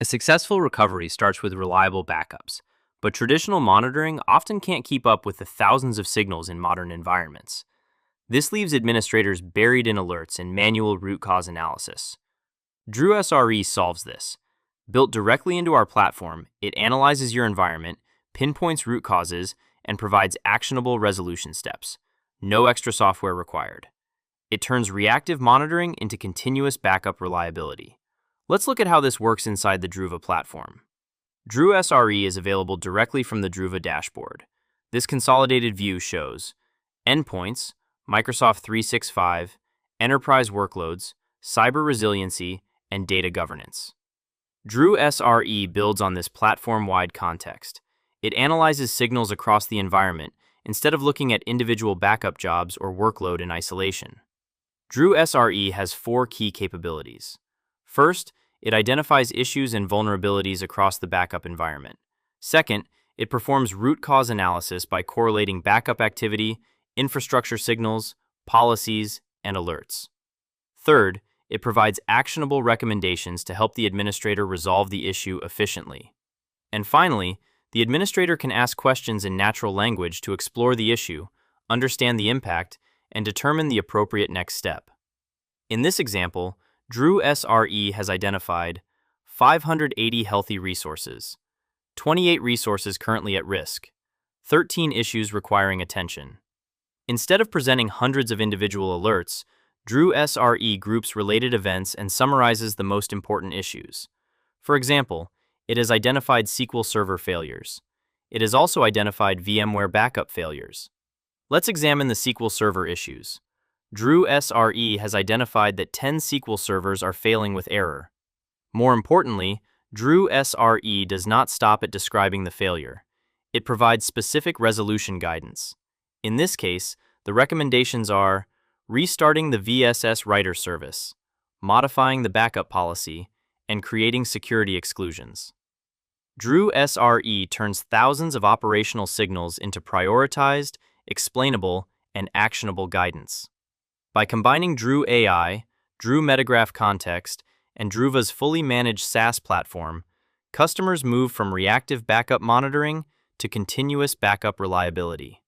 A successful recovery starts with reliable backups, but traditional monitoring often can't keep up with the thousands of signals in modern environments. This leaves administrators buried in alerts and manual root cause analysis. Druva SRE solves this. Built directly into our platform, it analyzes your environment, pinpoints root causes, and provides actionable resolution steps. No extra software required. It turns reactive monitoring into continuous backup reliability. Let's look at how this works inside the Druva platform. Druva SRE is available directly from the Druva dashboard. This consolidated view shows endpoints, Microsoft 365, enterprise workloads, cyber resiliency, and data governance. Druva SRE builds on this platform-wide context. It analyzes signals across the environment instead of looking at individual backup jobs or workload in isolation. Druva SRE has 4 key capabilities. First, it identifies issues and vulnerabilities across the backup environment. Second, it performs root cause analysis by correlating backup activity, infrastructure signals, policies, and alerts. Third, it provides actionable recommendations to help the administrator resolve the issue efficiently. And finally, the administrator can ask questions in natural language to explore the issue, understand the impact, and determine the appropriate next step. In this example, Druva SRE has identified 580 healthy resources, 28 resources currently at risk, 13 issues requiring attention. Instead of presenting hundreds of individual alerts, Druva SRE groups related events and summarizes the most important issues. For example, it has identified SQL Server failures. It has also identified VMware backup failures. Let's examine the SQL Server issues. Druva SRE has identified that 10 SQL servers are failing with error. More importantly, Druva SRE does not stop at describing the failure. It provides specific resolution guidance. In this case, the recommendations are restarting the VSS writer service, modifying the backup policy, and creating security exclusions. Druva SRE turns thousands of operational signals into prioritized, explainable, and actionable guidance. By combining Druva AI, Druva Metagraph Context, and Druva's fully managed SaaS platform, customers move from reactive backup monitoring to continuous backup reliability.